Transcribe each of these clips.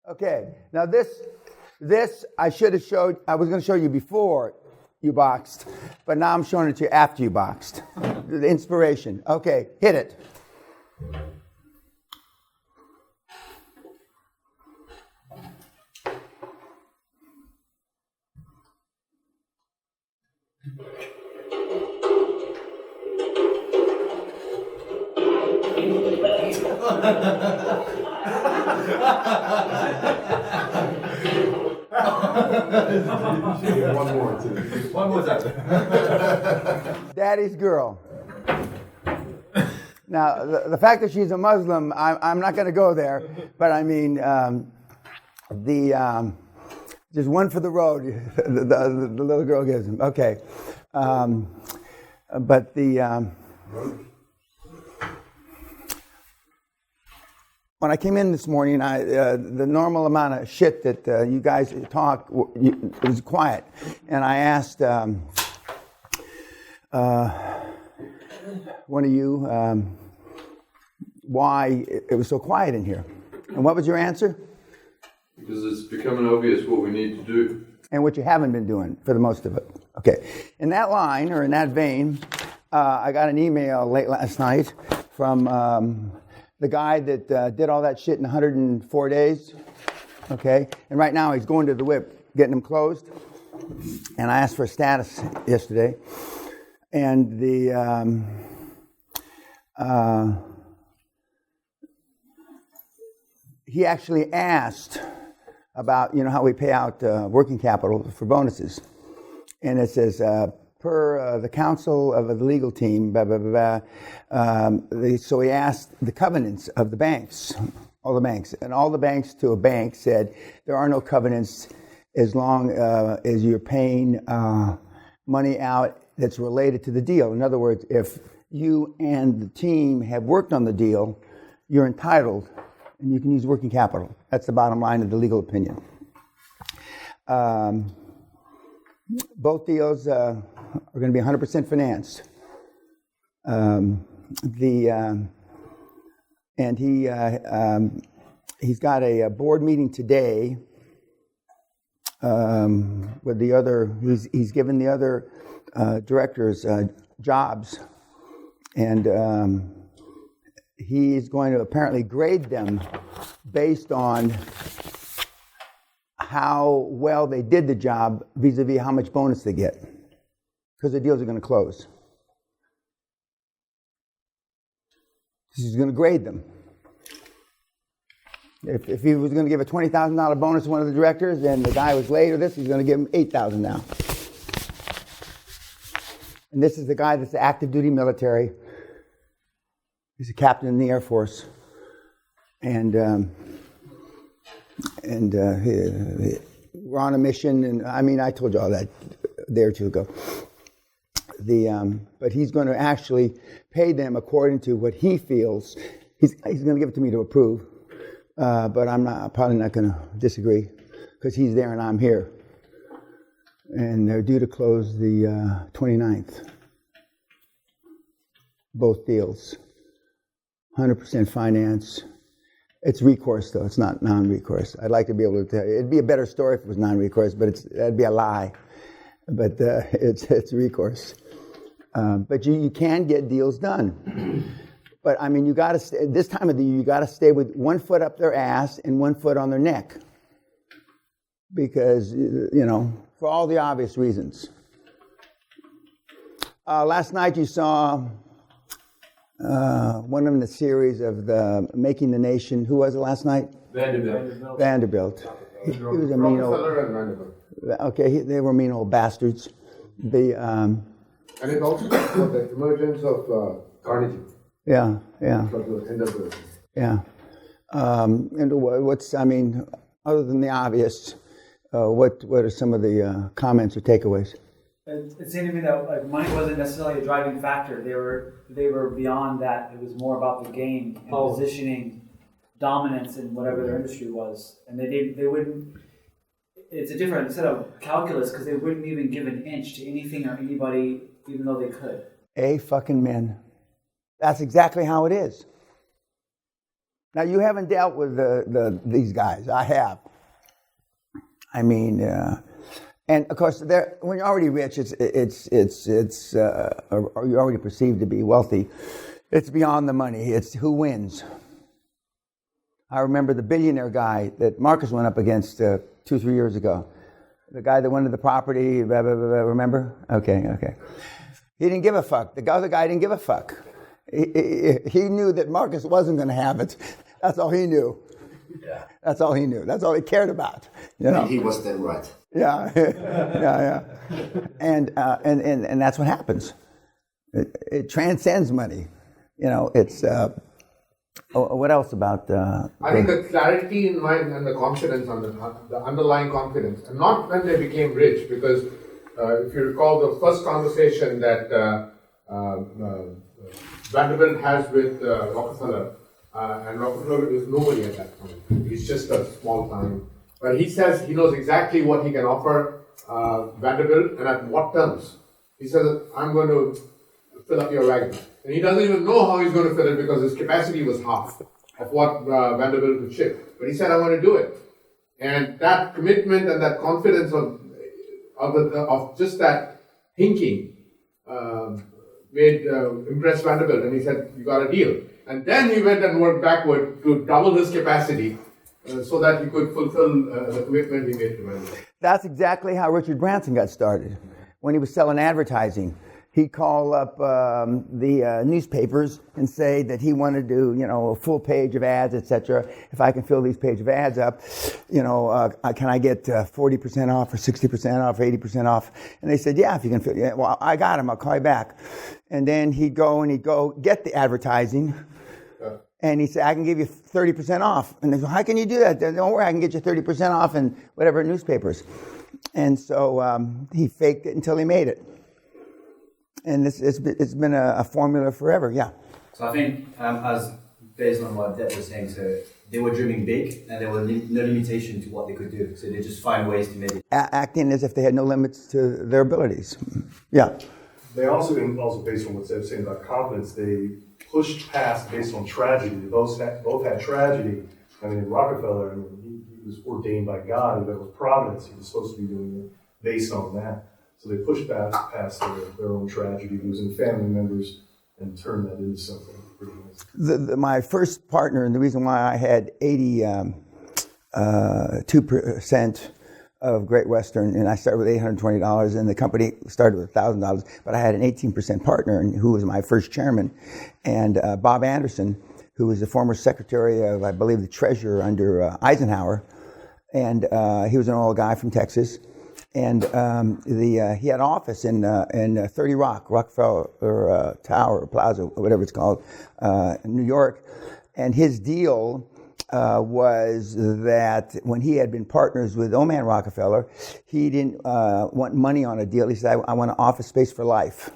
Okay, now this I should have showed. I was going to show you before you boxed, but now I'm showing it to you after you boxed. The inspiration. Okay, hit it. One more time. Daddy's girl. Now, the fact that she's a Muslim, I'm not going to go there, but I mean, just one for the road, the little girl gives him. Okay. But when I came in this morning, the normal amount of shit that you guys talk was quiet. And I asked one of you why it was so quiet in here. And what was your answer? Because it's becoming obvious what we need to do. And what you haven't been doing for the most of it. Okay. In that line, or in that vein, I got an email late last night from the guy that did all that shit in 104 days. Okay. And right now he's going to the whip, getting them closed. And I asked for a status yesterday. And he actually asked about, how we pay out working capital for bonuses. And it says, per the council of the legal team, blah, blah, blah, blah. So he asked the covenants of the banks, all the banks. And all the banks to a bank said, there are no covenants as long as you're paying money out that's related to the deal. In other words, if you and the team have worked on the deal, you're entitled, and you can use working capital. That's the bottom line of the legal opinion. Both deals are going to be 100% financed. And he's got a board meeting today with the other. He's given the other directors jobs, and he's going to apparently grade them based on how well they did the job vis-a-vis how much bonus they get, because the deals are going to close. He's going to grade them. If he was going to give a $20,000 bonus to one of the directors, and the guy was late or this, he's going to give him $8,000 now. And this is the guy that's the active duty military. He's a captain in the Air Force. And we're on a mission, and I told you all that a day or two ago. But he's going to actually pay them according to what he feels. He's going to give it to me to approve, but I'm probably not going to disagree, because he's there and I'm here. And they're due to close the 29th. Both deals. 100% finance. It's recourse, though. It's not non-recourse. I'd like to be able to tell you. It'd be a better story if it was non-recourse, but that'd be a lie. But it's recourse. But you can get deals done. But you got to this time of the year, you got to stay with one foot up their ass and one foot on their neck, because for all the obvious reasons. Last night you saw one of the series of the Making the Nation. Who was it last night? Vanderbilt. He was a mean old. Okay, they were mean old bastards. And it also talks about the emergence of Carnegie. Yeah. Yeah. And what's, other than the obvious, what are some of the comments or takeaways? It seemed to me that money wasn't necessarily a driving factor. They were beyond that. It was more about the game and positioning dominance in whatever their industry was. And they wouldn't. It's a different set of calculus, because they wouldn't even give an inch to anything or anybody, even though they could. Fucking men. That's exactly how it is. Now, you haven't dealt with these guys. I have. I mean, and of course, when you're already rich, or you're already perceived to be wealthy, it's beyond the money. It's who wins. I remember the billionaire guy that Marcus went up against 2-3 years ago. The guy that wanted the property, blah, blah, blah, blah, remember? Okay. He didn't give a fuck. The other guy didn't give a fuck. He knew that Marcus wasn't going to have it. That's all he knew. Yeah. That's all he knew. That's all he cared about. You know? And he was then right. Yeah. And that's what happens. It transcends money. You know, it's... what else about... I think the clarity in mind and the confidence, on the underlying confidence, and not when they became rich, because if you recall the first conversation that Vanderbilt has with Rockefeller, and Rockefeller is nobody at that point. He's just a small time. But he says he knows exactly what he can offer Vanderbilt and at what terms. He says, I'm going to fill up your wagon. And he doesn't even know how he's going to fill it because his capacity was half of what Vanderbilt could ship. But he said, I want to do it. And that commitment and that confidence of just that thinking impressed Vanderbilt. And he said, you got a deal. And then he went and worked backward to double his capacity so that he could fulfill the commitment he made to Vanderbilt. That's exactly how Richard Branson got started. When he was selling advertising, he'd call up the newspapers and say that he wanted to do, a full page of ads, etc. If I can fill these page of ads up, can I get 40% off or 60% off, 80% off? And they said, yeah, if you can fill. Yeah, well, I got him. I'll call you back. And then he'd go get the advertising. And he said, I can give you 30% off. And they said, how can you do that? Don't worry, I can get you 30% off in whatever newspapers. And so he faked it until he made it. And it's been a formula forever, yeah. So I think, as based on what Deb was saying, so they were dreaming big and there was no limitation to what they could do. So they just find ways to make it. Acting as if they had no limits to their abilities. Yeah. They also based on what Deb's saying about confidence, they pushed past based on tragedy. They both had tragedy. I mean, Rockefeller, he was ordained by God, but with providence, he was supposed to be doing it based on that. So they pushed past their own tragedy, losing family members, and turned that into something pretty nice. My first partner, and the reason why I had 82% of Great Western, and I started with $820, and the company started with $1,000, but I had an 18% partner who was my first chairman, and Bob Anderson, who was the former secretary of, I believe, the treasurer under Eisenhower, and he was an old guy from Texas. And he had an office in 30 Rock, Rockefeller Tower, Plaza, whatever it's called, in New York. And his deal was that when he had been partners with Oman Rockefeller, he didn't want money on a deal. He said, I want an office space for life.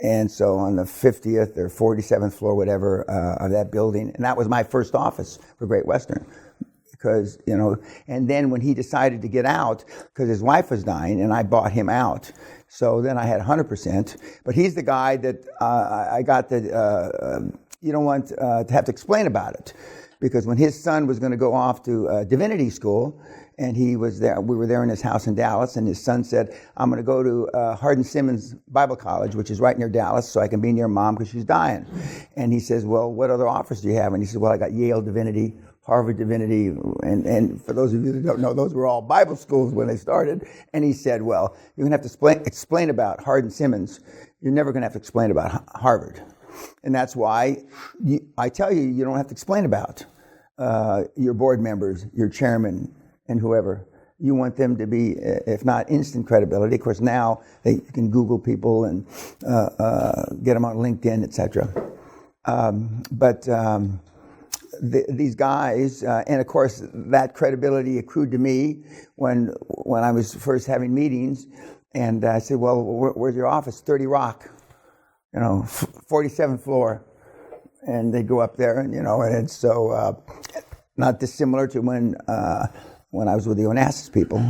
And so on the 50th or 47th floor, whatever, of that building, and that was my first office for Great Western. Because, and then when he decided to get out, because his wife was dying, and I bought him out. So then I had 100%. But he's the guy that I got you don't want to have to explain about it. Because when his son was going to go off to divinity school, and he was there, we were there in his house in Dallas, and his son said, I'm going to go to Hardin Simmons Bible College, which is right near Dallas, so I can be near Mom because she's dying. And he says, well, what other offers do you have? And he said, well, I got Yale Divinity, Harvard Divinity, and for those of you that don't know, those were all Bible schools when they started. And he said, well, you're going to have to explain about Hardin Simmons. You're never going to have to explain about Harvard. And that's why I tell you, you don't have to explain about your board members, your chairman, and whoever. You want them to be, if not instant credibility. Of course, now you can Google people and get them on LinkedIn, etc. These guys, and of course, that credibility accrued to me when I was first having meetings, and I said, "Well, where's your office?" 30 Rock, 47th floor, and they go up there, and it's so not dissimilar to when I was with the Onassis people.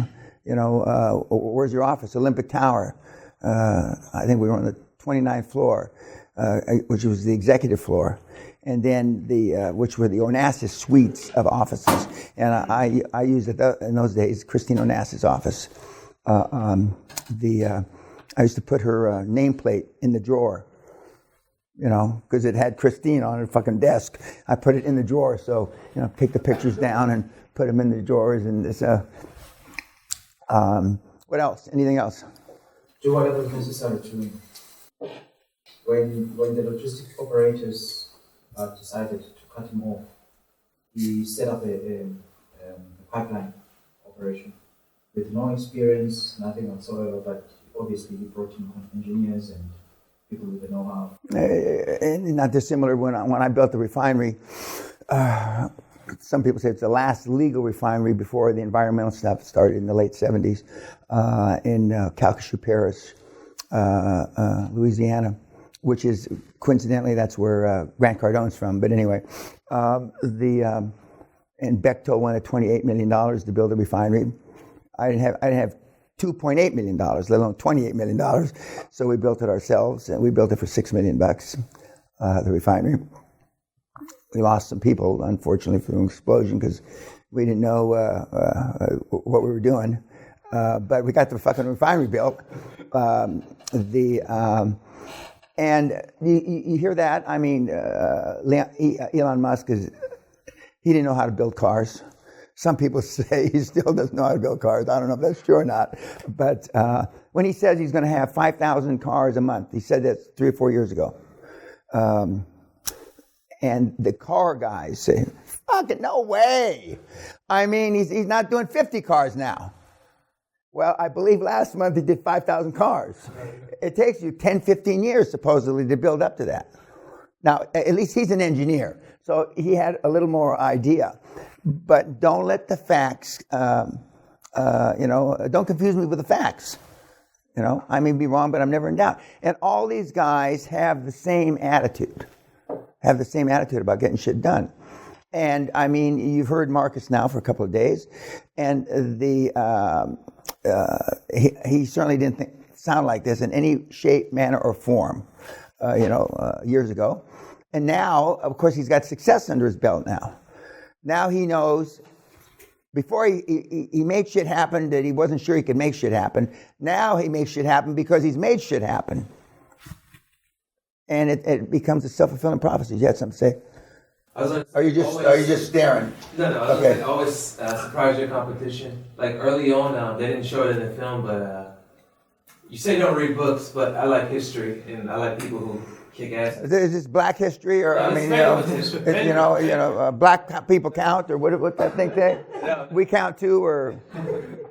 Where's your office? Olympic Tower. I think we were on the 29th floor, which was the executive floor. and then which were the Onassis suites of offices. And I used it in those days, Christine Onassis' office. I used to put her nameplate in the drawer, because it had Christine on her fucking desk. I put it in the drawer, so take the pictures down and put them in the drawers. And this. What else? Anything else? Do whatever is necessary to when the logistic operators decided to cut him off, he set up a pipeline operation with no experience, nothing whatsoever, but obviously he brought in engineers and people with the know-how. Not dissimilar when I built the refinery. Some people say it's the last legal refinery before the environmental stuff started in the late 70s in Calcasieu Parish, Louisiana, which is, coincidentally, that's where Grant Cardone's from. But anyway, and Bechtel wanted $28 million to build a refinery. I didn't have $2.8 million, let alone $28 million. So we built it ourselves, and we built it for $6 million, the refinery. We lost some people, unfortunately, from an explosion because we didn't know what we were doing. But we got the fucking refinery built. And you hear that? I mean, Elon Musk he didn't know how to build cars. Some people say he still doesn't know how to build cars. I don't know if that's true or not. But when he says he's going to have 5,000 cars a month, he said that 3 or 4 years ago. And the car guys say, fucking no way. I mean, he's not doing 50 cars now. Well, I believe last month he did 5,000 cars. It takes you 10, 15 years, supposedly, to build up to that. Now, at least he's an engineer, so he had a little more idea. But don't let the facts, don't confuse me with the facts. I may be wrong, but I'm never in doubt. And all these guys have the same attitude. About getting shit done. And I mean, you've heard Marcus now for a couple of days, and he certainly didn't sound like this in any shape, manner, or form, years ago. And now, of course, he's got success under his belt now. Now he knows, before he made shit happen that he wasn't sure he could make shit happen. Now he makes shit happen because he's made shit happen. And it becomes a self-fulfilling prophecy. You had something to say? Are you just staring? No. I was okay. Always surprise your competition. Like early on, they didn't show it in the film, but you say you don't read books, but I like history and I like people who kick ass. Is this Black history, or Black people count, or what that thing say? No. We count too, or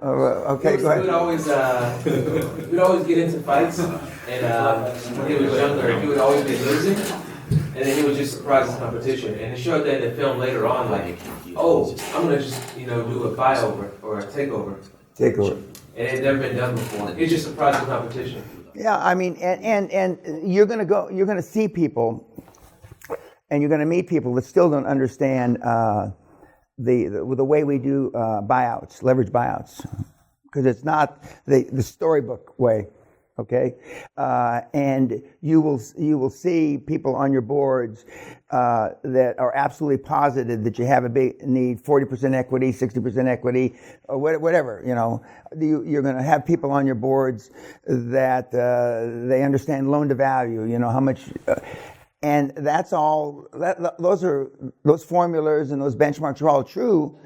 okay, go ahead. We'd always get into fights, and when he was younger, he would always be losing, and then he would just surprise his competition. And it showed that in the film later on, like, oh, I'm gonna just do a buyover or a takeover. Takeover. And it had never been done before. It just surprised the competition. Yeah, I mean, and you're gonna see people, and you're gonna meet people that still don't understand the way we do buyouts, leverage buyouts, because it's not the storybook way. Okay, and you will see people on your boards that are absolutely positive that you have a big need, 40% equity, 60% equity, or whatever. You're going to have people on your boards that they understand loan to value. How much, and that's all. Those formulas and those benchmarks are all true,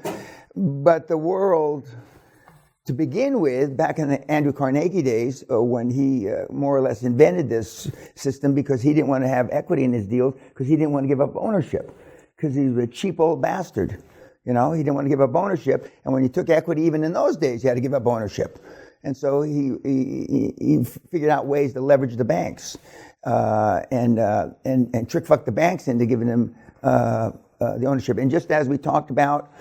but the world. To begin with, back in the Andrew Carnegie days, when he more or less invented this system because he didn't want to have equity in his deals because he didn't want to give up ownership because he was a cheap old bastard. He didn't want to give up ownership, and when you took equity, even in those days, you had to give up ownership. And so he figured out ways to leverage the banks and trick fuck the banks into giving them the ownership. And just as we talked about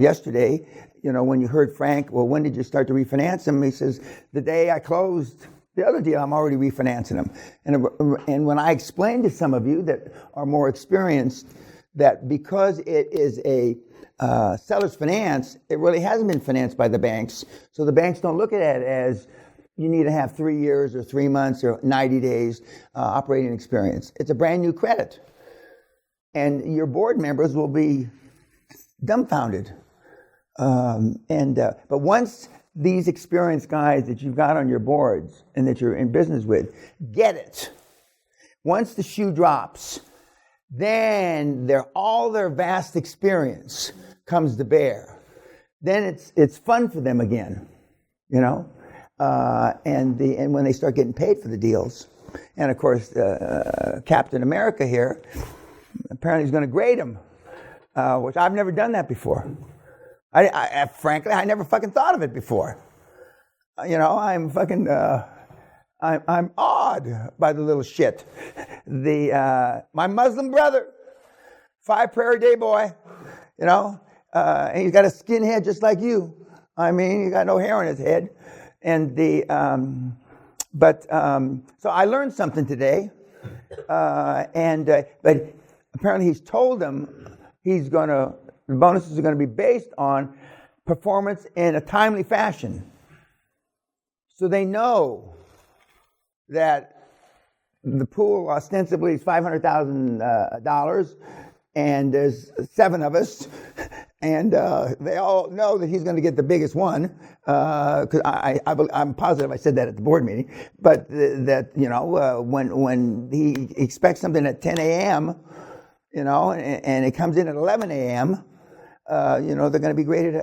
yesterday. When you heard Frank, well, when did you start to refinance them? He says, the day I closed the other deal, I'm already refinancing them. And when I explained to some of you that are more experienced that because it is a seller's finance, it really hasn't been financed by the banks. So the banks don't look at it as you need to have 3 years or 3 months or 90 days operating experience. It's a brand new credit. and your board members will be dumbfounded. But once these experienced guys that you've got on your boards and that you're in business with get it, once the shoe drops, then all their vast experience comes to bear. Then it's fun for them again, you know. And when they start getting paid for the deals, and of course Captain America here apparently is going to grade them, which I've never done that before. I frankly never fucking thought of it before. You know, I'm fucking I'm awed by the little shit. My Muslim brother, 5 prayer a day boy, you know, and he's got a skinhead just like you. I mean, he got no hair on his head. And so I learned something today, but apparently he's told them the bonuses are going to be based on performance in a timely fashion. So they know that the pool ostensibly is $500,000, and there's 7 of us, and they all know that he's going to get the biggest one. Because I'm positive I said that at the board meeting. But that, you know, when he expects something at 10 a.m., you know, and it comes in at 11 a.m., you know, they're going to be graded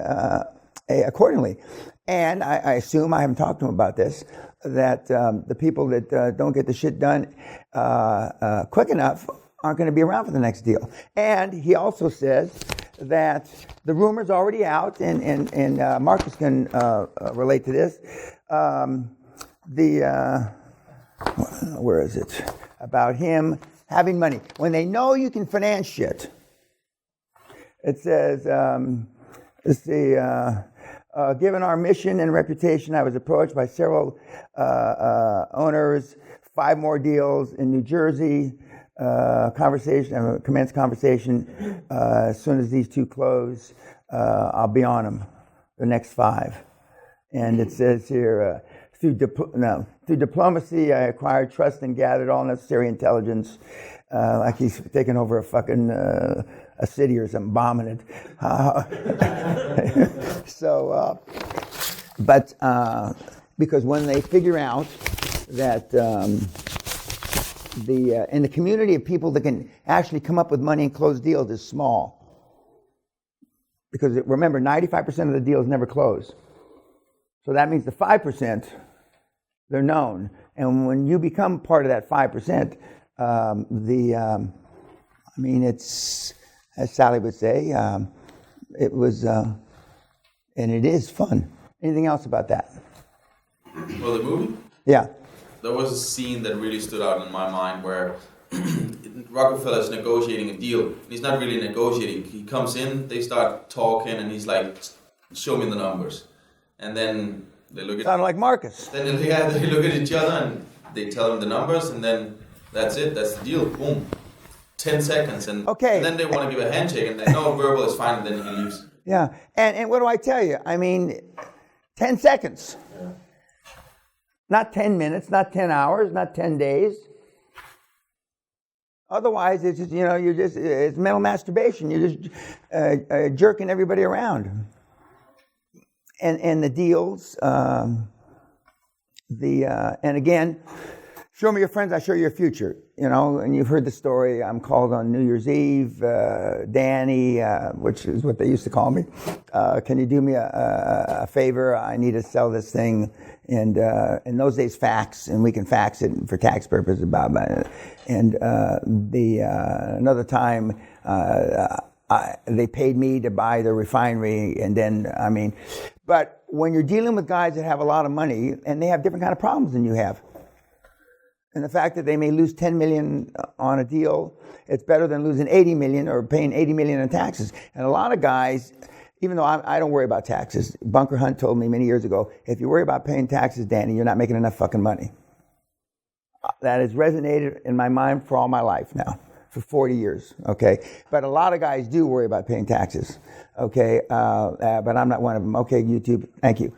accordingly. And I assume, I haven't talked to him about this, that the people that don't get the shit done quick enough aren't going to be around for the next deal. And he also says that the rumor's already out, and Marcus can relate to this. Where is it? About him having money. When they know you can finance shit, it says, let's see, given our mission and reputation, I was approached by several owners, 5 more deals in New Jersey. Commence conversation. As soon as these 2 close, I'll be on them, the next 5. And it says here, through diplomacy, I acquired trust and gathered all necessary intelligence. Like he's taking over a fucking a city or something, bombing it. Because when they figure out that in the community of people that can actually come up with money and close deals is small. Because remember, 95% of the deals never close. So that means the 5%, they're known. And when you become part of that 5%, I mean, it's, as Sally would say, it was, and it is fun. Anything else about that? Well, the movie? Yeah. There was a scene that really stood out in my mind where Rockefeller's negotiating a deal. He's not really negotiating. He comes in, they start talking, and he's like, show me the numbers. And then they look at... Sounded like Marcus. Then they look at each other and they tell him the numbers, and then that's it. That's the deal. Boom. 10 seconds. And then they want to give a handshake, and they know verbal is fine, and then he leaves. Yeah. And what do I tell you? I mean, 10 seconds. Yeah. Not 10 minutes, not 10 hours, not 10 days. Otherwise, it's just, you know, it's mental masturbation. You're just jerking everybody around. And the deals, and again, show me your friends, I show you your future. You know, and you've heard the story. I'm called on New Year's Eve, Danny, which is what they used to call me. Can you do me a favor? I need to sell this thing. And in those days, fax, and we can fax it for tax purposes. And another time, they paid me to buy the refinery, and then, I mean, but when you're dealing with guys that have a lot of money, and they have different kind of problems than you have, and the fact that they may lose $10 million on a deal, it's better than losing $80 million or paying $80 million in taxes. And a lot of guys, even though I don't worry about taxes, Bunker Hunt told me many years ago, if you worry about paying taxes, Danny, you're not making enough fucking money. That has resonated in my mind for all my life now, for 40 years, okay? But a lot of guys do worry about paying taxes, okay? But I'm not one of them. Okay, YouTube, thank you.